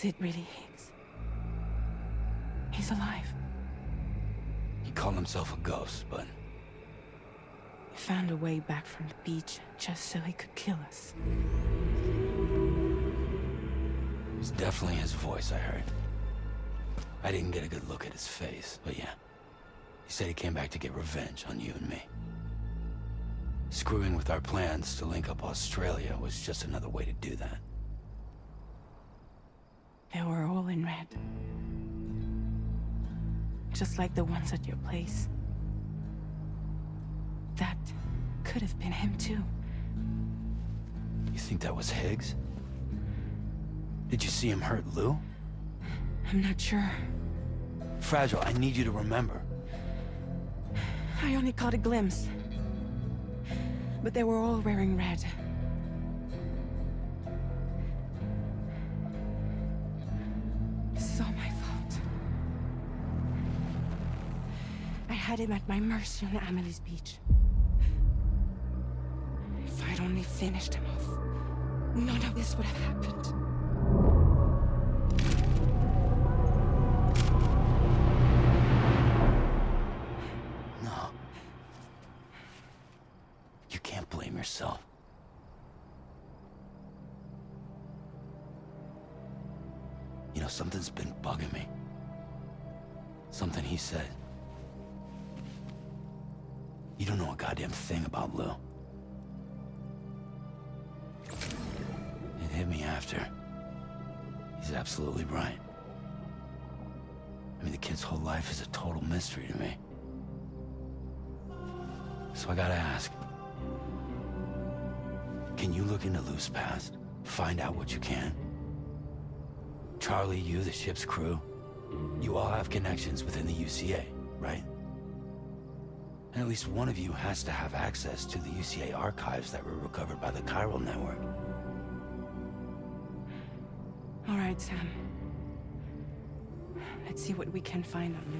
Was it really Higgs? He's alive. He called himself a ghost, but... He found a way back from the beach just so he could kill us. It was definitely his voice I heard. I didn't get a good look at his face, but yeah. He said he came back to get revenge on you and me. Screwing with our plans to link up Australia was just another way to do that. They were all in red. Just like the ones at your place. That could have been him too. You think that was Higgs? Did you see him hurt Lou? I'm not sure. Fragile, I need you to remember. I only caught a glimpse. But they were all wearing red. This is all my fault. I had him at my mercy on Amelie's beach. If I'd only finished him off, none of this would have happened. No. You can't blame yourself. You know, something's been bugging me. Something he said. You don't know a goddamn thing about Lou. It hit me after. He's absolutely right. I mean, the kid's whole life is a total mystery to me. So I gotta ask. Can you look into Lou's past? Find out what you can? Charlie, you, the ship's crew, you all have connections within the UCA, right? And at least one of you has to have access to the UCA archives that were recovered by the Chiral Network. All right, Sam. Let's see what we can find on Lou.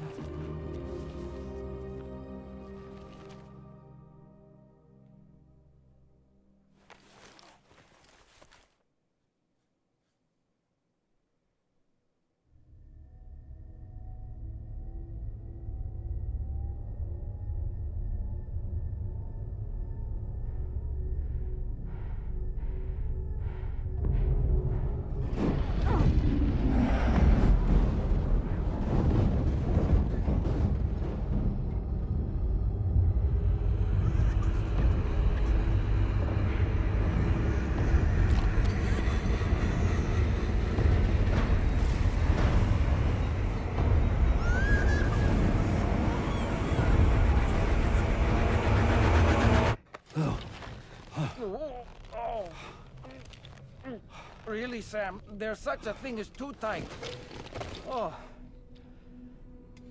Really, Sam, there's such a thing as too tight. Oh.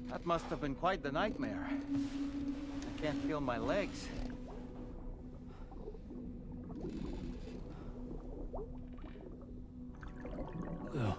That must have been quite the nightmare. I can't feel my legs. Lou.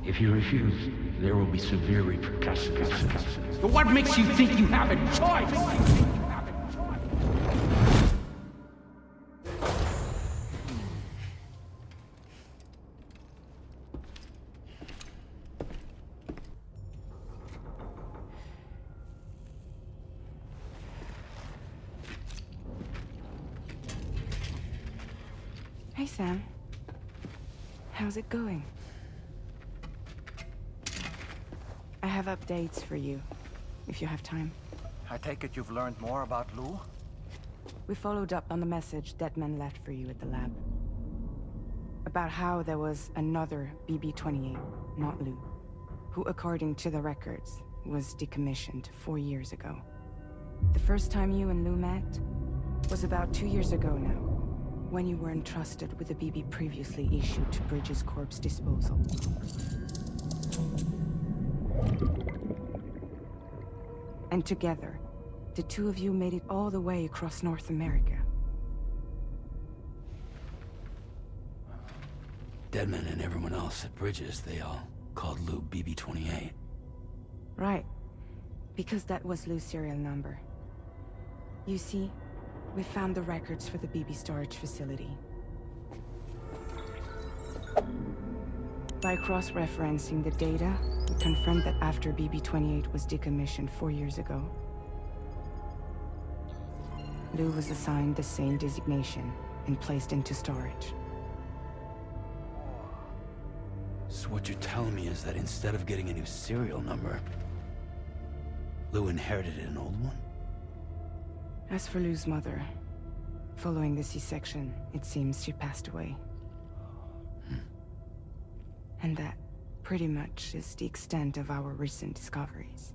If you refuse, there will be severe repercussions. But what makes you think you have a choice? Hey, Sam. How's it going? I have updates for you, if you have time. I take it you've learned more about Lou? We followed up on the message Deadman left for you at the lab. About how there was another BB-28, not Lou, who, according to the records, was decommissioned 4 years ago. The first time you and Lou met was about 2 years ago now, when you were entrusted with the BB previously issued to Bridges Corp's disposal. And together, the two of you made it all the way across North America. Deadman and everyone else at Bridges, they all called Lou BB-28. Right. Because that was Lou's serial number. You see, we found the records for the BB storage facility. By cross-referencing the data, we confirmed that after BB-28 was decommissioned 4 years ago, Lou was assigned the same designation and placed into storage. So what you're telling me is that instead of getting a new serial number, Lou inherited an old one? As for Lou's mother, following the C-section, it seems she passed away. And that, pretty much, is the extent of our recent discoveries.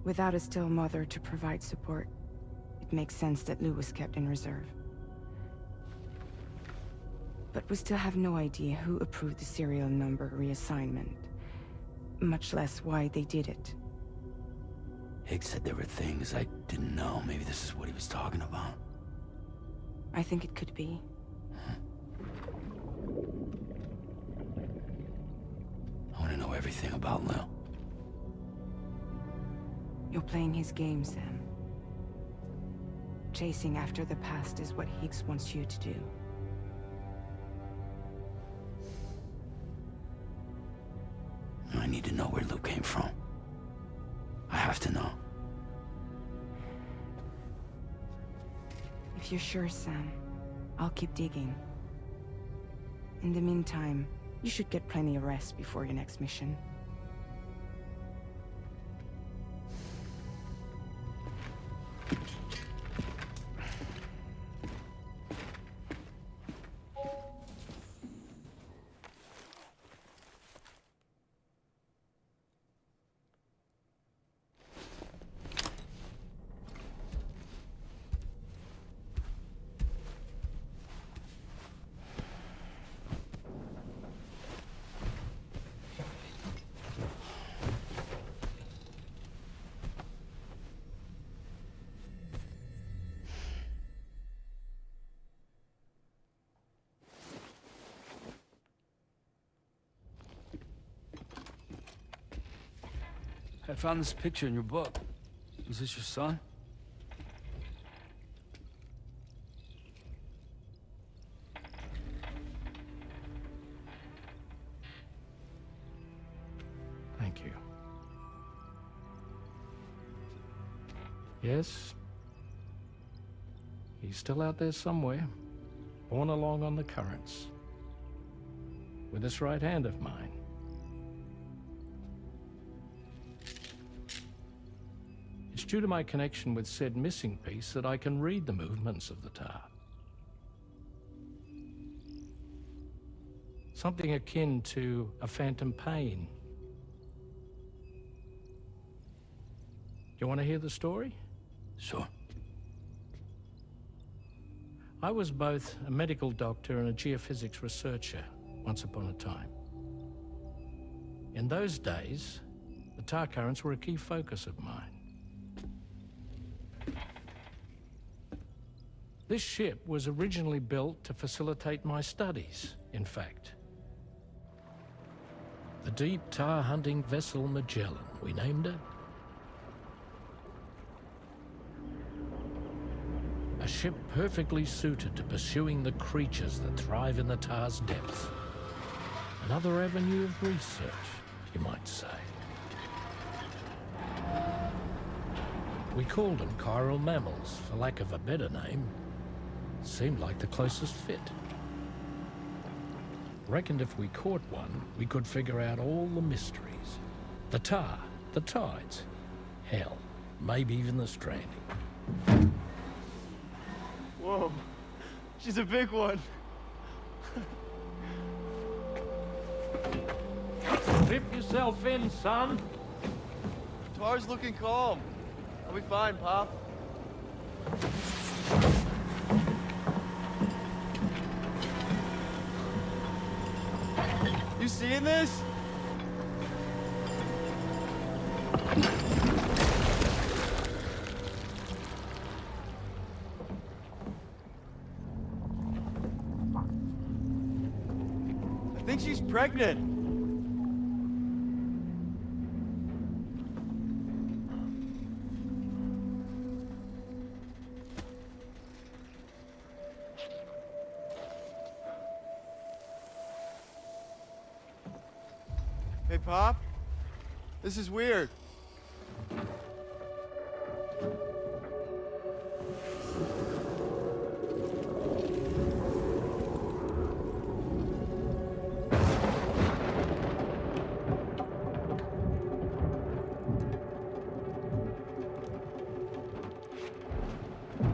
Without a still mother to provide support, it makes sense that Lou was kept in reserve. But we still have no idea who approved the serial number reassignment, much less why they did it. Higgs said there were things I didn't know. Maybe this is what he was talking about. I think it could be. I want to know everything about Lou. You're playing his game, Sam. Chasing after the past is what Higgs wants you to do. I need to know where Lou came from. I have to know. If you're sure, Sam, I'll keep digging. In the meantime, you should get plenty of rest before your next mission. I found this picture in your book. Is this your son? Thank you. Yes. He's still out there somewhere, borne along on the currents, with this right hand of mine. It's due to my connection with said missing piece that I can read the movements of the tar. Something akin to a phantom pain. You want to hear the story? Sure. I was both a medical doctor and a geophysics researcher once upon a time. In those days, the tar currents were a key focus of mine. This ship was originally built to facilitate my studies, in fact. The deep tar hunting vessel Magellan, we named it. A ship perfectly suited to pursuing the creatures that thrive in the tar's depths. Another avenue of research, you might say. We called them chiral mammals, for lack of a better name. Seemed like the closest fit. Reckoned if we caught one, we could figure out all the mysteries. The tar, the tides, hell, maybe even the stranding. Whoa, she's a big one. Dip yourself in, son. Tar's looking calm. I'll be fine, Pop. in this? I think she's pregnant. Hey, Pop? This is weird.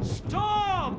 Stop!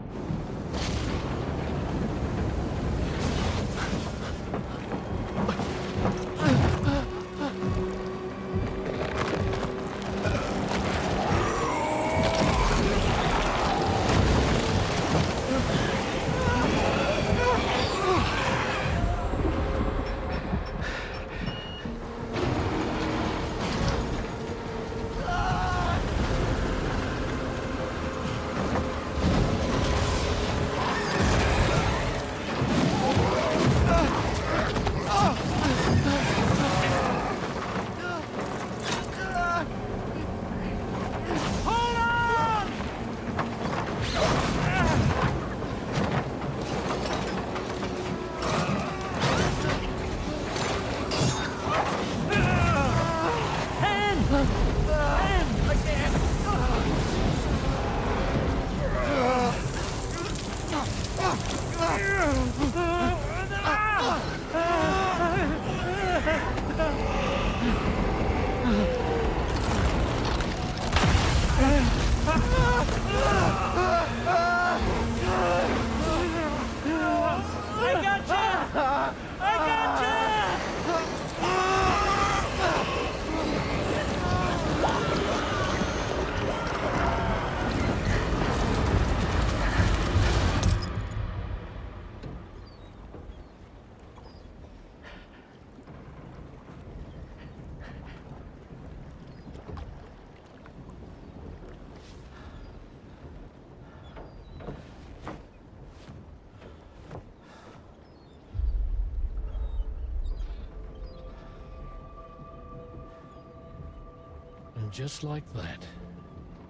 And just like that,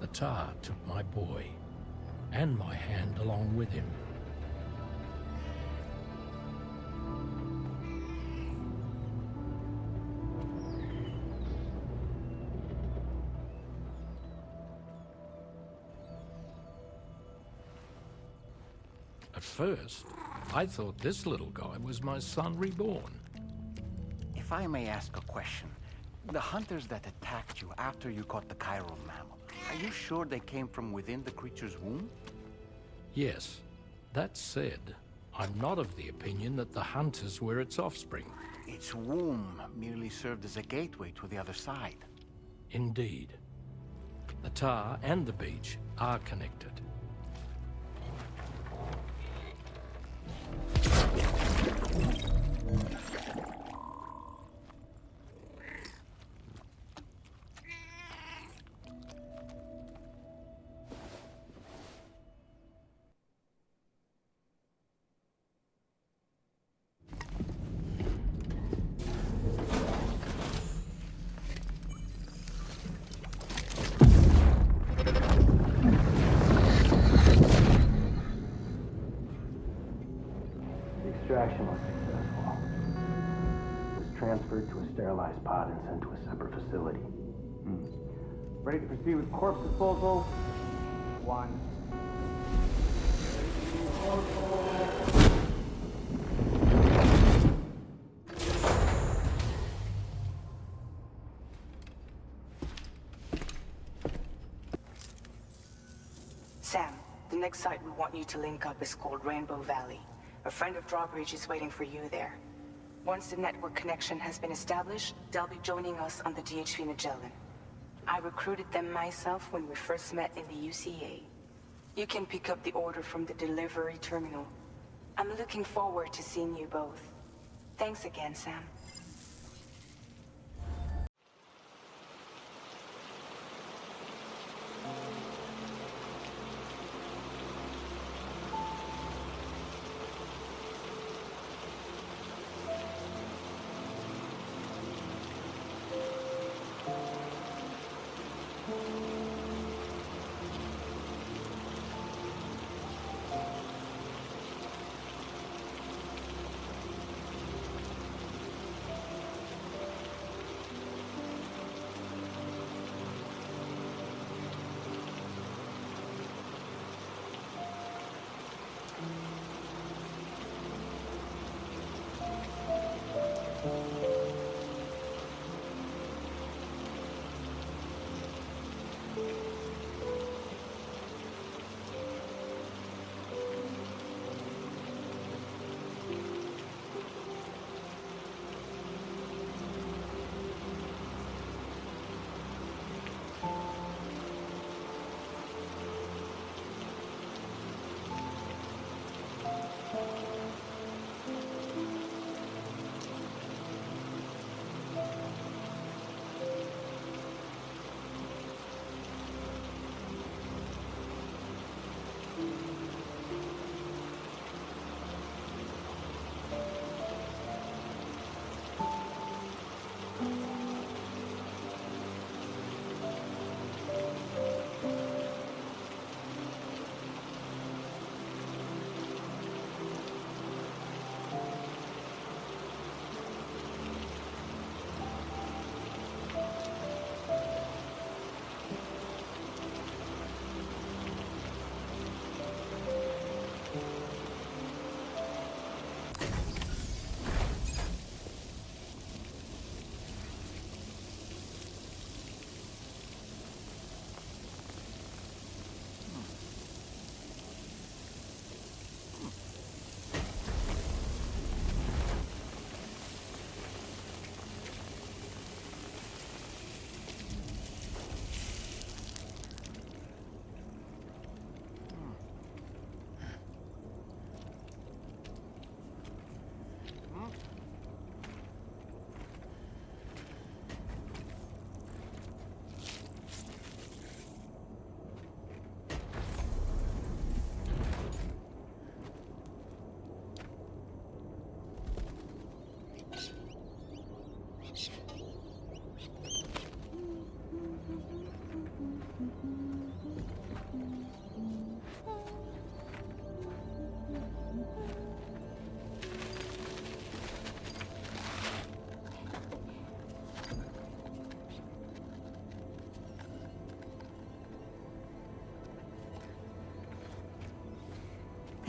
the tar took my boy, and my hand along with him. At first, I thought this little guy was my son reborn. If I may ask a question, the hunters that attacked you after you caught the chiral mammal, are you sure they came from within the creature's womb? Yes. That said, I'm not of the opinion that the hunters were its offspring. Its womb merely served as a gateway to the other side. Indeed. The tar and the beach are connected. Extraction was successful. It was transferred to a sterilized pod and sent to a separate facility. Ready to proceed with corpse disposal? 1. Sam, the next site we want you to link up is called Rainbow Valley. A friend of Drawbridge is waiting for you there. Once the network connection has been established, they'll be joining us on the DHV Magellan. I recruited them myself when we first met in the UCA. You can pick up the order from the delivery terminal. I'm looking forward to seeing you both. Thanks again, Sam.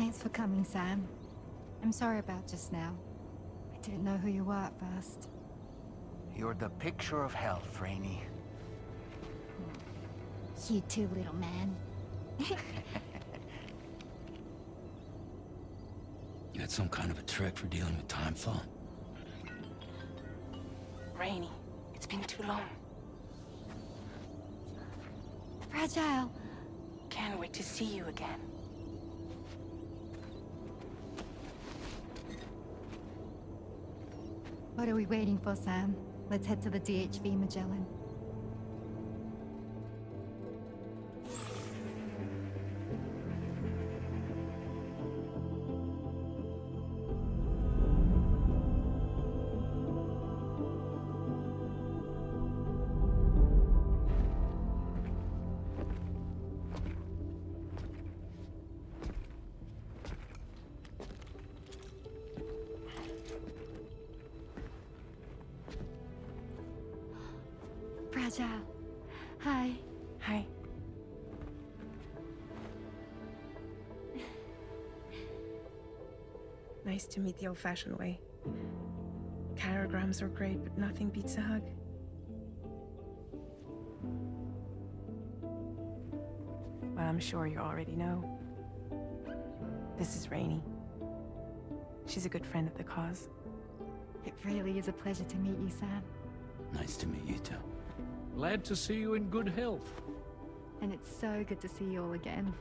Thanks for coming, Sam. I'm sorry about just now. I didn't know who you were at first. You're the picture of health, Rainey. You too, little man. You had some kind of a trick for dealing with time fall? Rainey, it's been too long. Fragile. Can't wait to see you again. What are we waiting for, Sam? Let's head to the DHV Magellan. Fragile. Hi. Hi. Nice to meet the old-fashioned way. Carograms are great, but nothing beats a hug. Well, I'm sure you already know. This is Rainey. She's a good friend of the cause. It really is a pleasure to meet you, Sam. Nice to meet you too. Glad to see you in good health. And it's so good to see you all again.